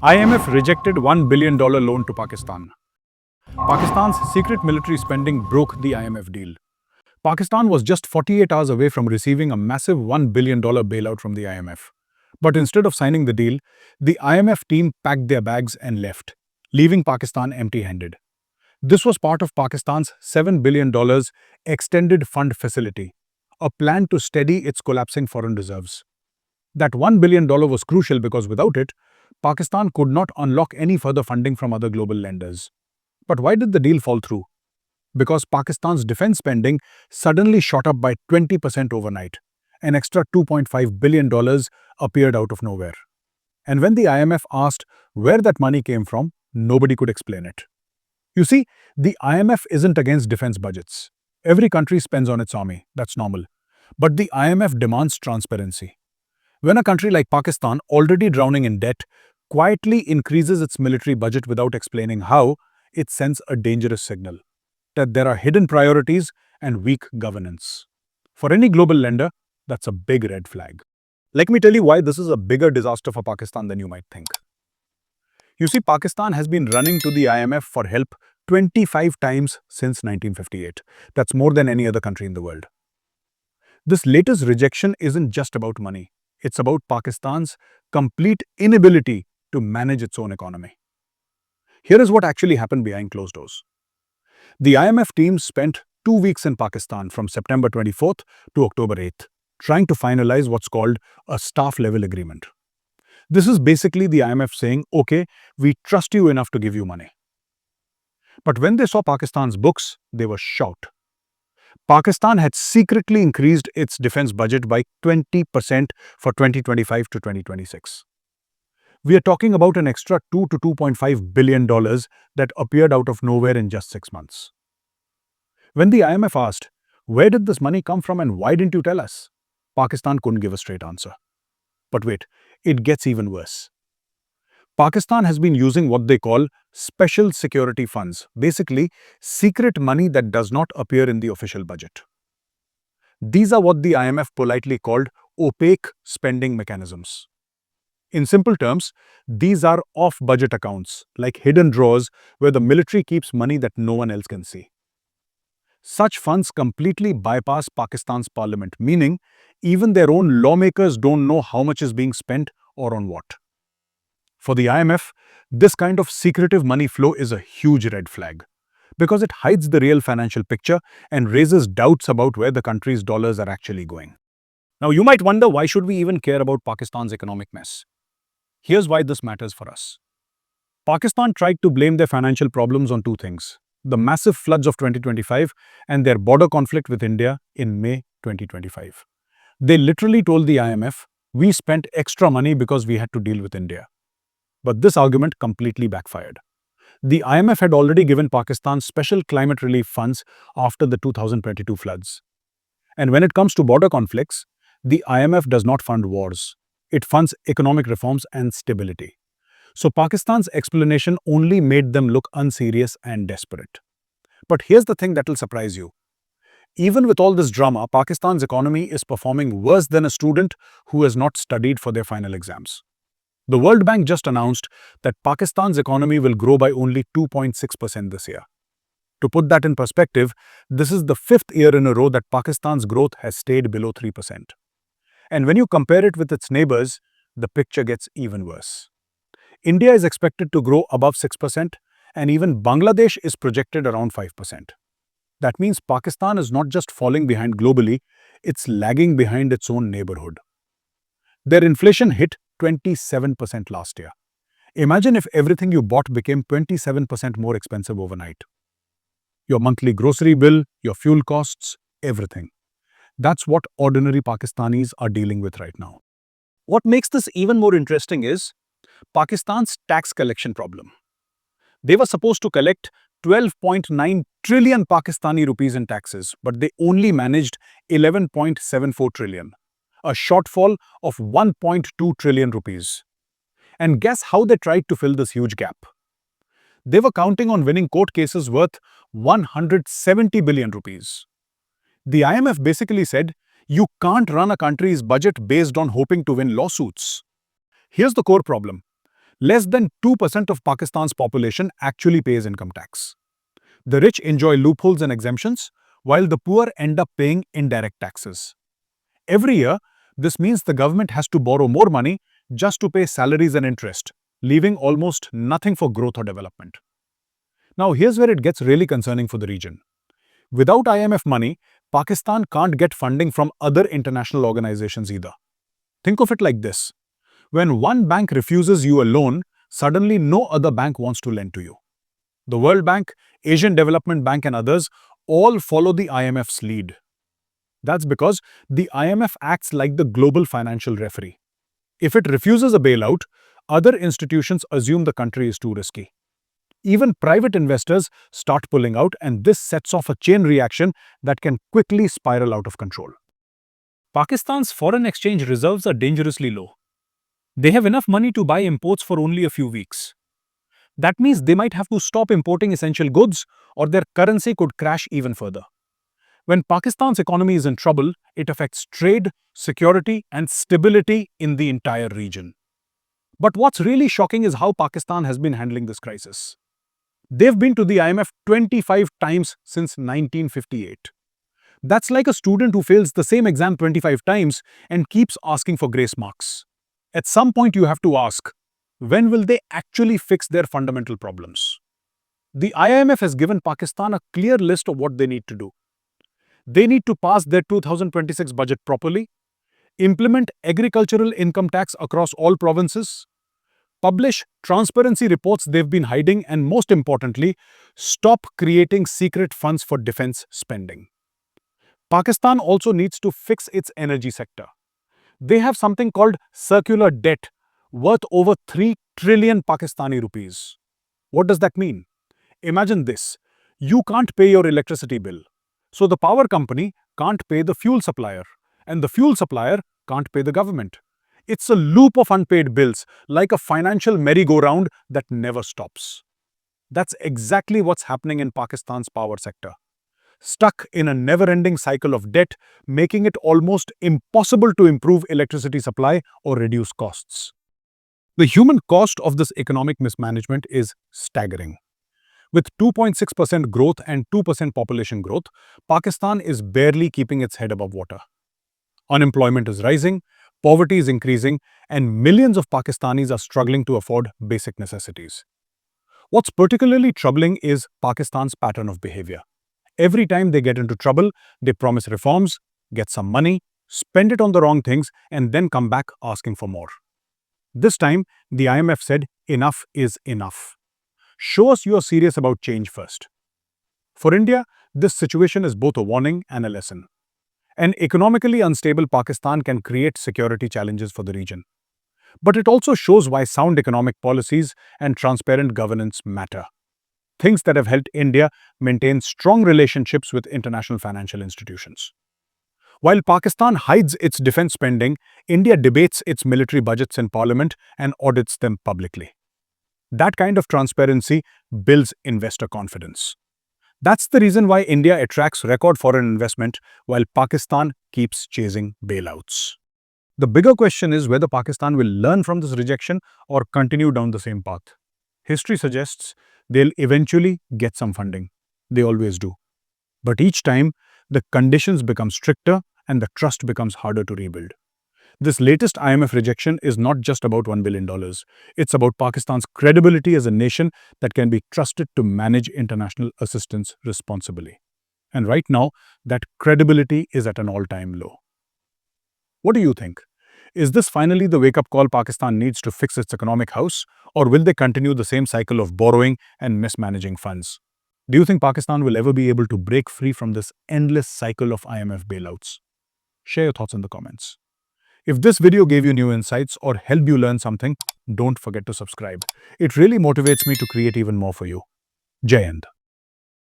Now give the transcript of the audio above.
IMF rejected $1 billion loan to Pakistan. Pakistan's secret military spending broke the IMF deal. Pakistan was just 48 hours away from receiving a massive $1 billion bailout from the IMF. But instead of signing the deal, the IMF team packed their bags and left, leaving Pakistan empty-handed. This was part of Pakistan's $7 billion extended fund facility, a plan to steady its collapsing foreign reserves. That $1 billion was crucial because without it, Pakistan could not unlock any further funding from other global lenders. But why did the deal fall through? Because Pakistan's defense spending suddenly shot up by 20% overnight. An extra $2.5 billion appeared out of nowhere. And when the IMF asked where that money came from, nobody could explain it. You see, the IMF isn't against defense budgets. Every country spends on its army, that's normal. But the IMF demands transparency. When a country like Pakistan, already drowning in debt, quietly increases its military budget without explaining how, it sends a dangerous signal that there are hidden priorities and weak governance. For any global lender, that's a big red flag. Let me tell you why this is a bigger disaster for Pakistan than you might think. You see, Pakistan has been running to the IMF for help 25 times since 1958. That's more than any other country in the world. This latest rejection isn't just about money. It's about Pakistan's complete inability to manage its own economy. Here is what actually happened behind closed doors. The IMF team spent 2 weeks in Pakistan from September 24th to October 8th, trying to finalize what's called a staff-level agreement. This is basically the IMF saying, okay, we trust you enough to give you money. But when they saw Pakistan's books, they were shocked. Pakistan had secretly increased its defense budget by 20% for 2025 to 2026. We are talking about an extra $2 to $2.5 billion that appeared out of nowhere in just 6 months. When the IMF asked, where did this money come from and why didn't you tell us? Pakistan couldn't give a straight answer. But wait, it gets even worse. Pakistan has been using what they call special security funds, basically secret money that does not appear in the official budget. These are what the IMF politely called opaque spending mechanisms. In simple terms, these are off-budget accounts, like hidden drawers where the military keeps money that no one else can see. Such funds completely bypass Pakistan's parliament, meaning even their own lawmakers don't know how much is being spent or on what. For the IMF, this kind of secretive money flow is a huge red flag because it hides the real financial picture and raises doubts about where the country's dollars are actually going. Now, you might wonder why should we even care about Pakistan's economic mess? Here's why this matters for us. Pakistan tried to blame their financial problems on two things: the massive floods of 2025 and their border conflict with India in May 2025. They literally told the IMF, we spent extra money because we had to deal with India. But this argument completely backfired. The IMF had already given Pakistan special climate relief funds after the 2022 floods. And when it comes to border conflicts, the IMF does not fund wars. It funds economic reforms and stability. So Pakistan's explanation only made them look unserious and desperate. But here's the thing that will surprise you. Even with all this drama, Pakistan's economy is performing worse than a student who has not studied for their final exams. The World Bank just announced that Pakistan's economy will grow by only 2.6% this year. To put that in perspective, this is the 5th year in a row that Pakistan's growth has stayed below 3%. And when you compare it with its neighbors, the picture gets even worse. India is expected to grow above 6%, and even Bangladesh is projected around 5%. That means Pakistan is not just falling behind globally, it's lagging behind its own neighborhood. Their inflation hit 27% last year. Imagine if everything you bought became 27% more expensive overnight. Your monthly grocery bill, your fuel costs, everything. That's what ordinary Pakistanis are dealing with right now. What makes this even more interesting is Pakistan's tax collection problem. They were supposed to collect 12.9 trillion Pakistani rupees in taxes, but they only managed 11.74 trillion. A shortfall of 1.2 trillion rupees. And guess how they tried to fill this huge gap? They were counting on winning court cases worth 170 billion rupees. The IMF basically said, you can't run a country's budget based on hoping to win lawsuits. Here's the core problem. Less than 2% of Pakistan's population actually pays income tax. The rich enjoy loopholes and exemptions, while the poor end up paying indirect taxes. Every year, this means the government has to borrow more money just to pay salaries and interest, leaving almost nothing for growth or development. Now, here's where it gets really concerning for the region. Without IMF money, Pakistan can't get funding from other international organizations either. Think of it like this. When one bank refuses you a loan, suddenly no other bank wants to lend to you. The World Bank, Asian Development Bank, and others all follow the IMF's lead. That's because the IMF acts like the global financial referee. If it refuses a bailout, other institutions assume the country is too risky. Even private investors start pulling out, and this sets off a chain reaction that can quickly spiral out of control. Pakistan's foreign exchange reserves are dangerously low. They have enough money to buy imports for only a few weeks. That means they might have to stop importing essential goods, or their currency could crash even further. When Pakistan's economy is in trouble, it affects trade, security, and stability in the entire region. But what's really shocking is how Pakistan has been handling this crisis. They've been to the IMF 25 times since 1958. That's like a student who fails the same exam 25 times and keeps asking for grace marks. At some point, you have to ask, when will they actually fix their fundamental problems? The IMF has given Pakistan a clear list of what they need to do. They need to pass their 2026 budget properly, implement agricultural income tax across all provinces, publish transparency reports they've been hiding, and most importantly, stop creating secret funds for defense spending. Pakistan also needs to fix its energy sector. They have something called circular debt worth over 3 trillion Pakistani rupees. What does that mean? Imagine this. You can't pay your electricity bill. So the power company can't pay the fuel supplier, and the fuel supplier can't pay the government. It's a loop of unpaid bills, like a financial merry-go-round that never stops. That's exactly what's happening in Pakistan's power sector. Stuck in a never-ending cycle of debt, making it almost impossible to improve electricity supply or reduce costs. The human cost of this economic mismanagement is staggering. With 2.6% growth and 2% population growth, Pakistan is barely keeping its head above water. Unemployment is rising, poverty is increasing, and millions of Pakistanis are struggling to afford basic necessities. What's particularly troubling is Pakistan's pattern of behavior. Every time they get into trouble, they promise reforms, get some money, spend it on the wrong things, and then come back asking for more. This time, the IMF said, enough is enough. Show us you are serious about change first. For India, this situation is both a warning and a lesson. An economically unstable Pakistan can create security challenges for the region. But it also shows why sound economic policies and transparent governance matter. Things that have helped India maintain strong relationships with international financial institutions. While Pakistan hides its defense spending, India debates its military budgets in parliament and audits them publicly. That kind of transparency builds investor confidence. That's the reason why India attracts record foreign investment while Pakistan keeps chasing bailouts. The bigger question is whether Pakistan will learn from this rejection or continue down the same path. History suggests they'll eventually get some funding. They always do. But each time, the conditions become stricter and the trust becomes harder to rebuild. This latest IMF rejection is not just about $1 billion. It's about Pakistan's credibility as a nation that can be trusted to manage international assistance responsibly. And right now, that credibility is at an all-time low. What do you think? Is this finally the wake-up call Pakistan needs to fix its economic house, or will they continue the same cycle of borrowing and mismanaging funds? Do you think Pakistan will ever be able to break free from this endless cycle of IMF bailouts? Share your thoughts in the comments. If this video gave you new insights or helped you learn something, don't forget to subscribe. It really motivates me to create even more for you. Jai Hind.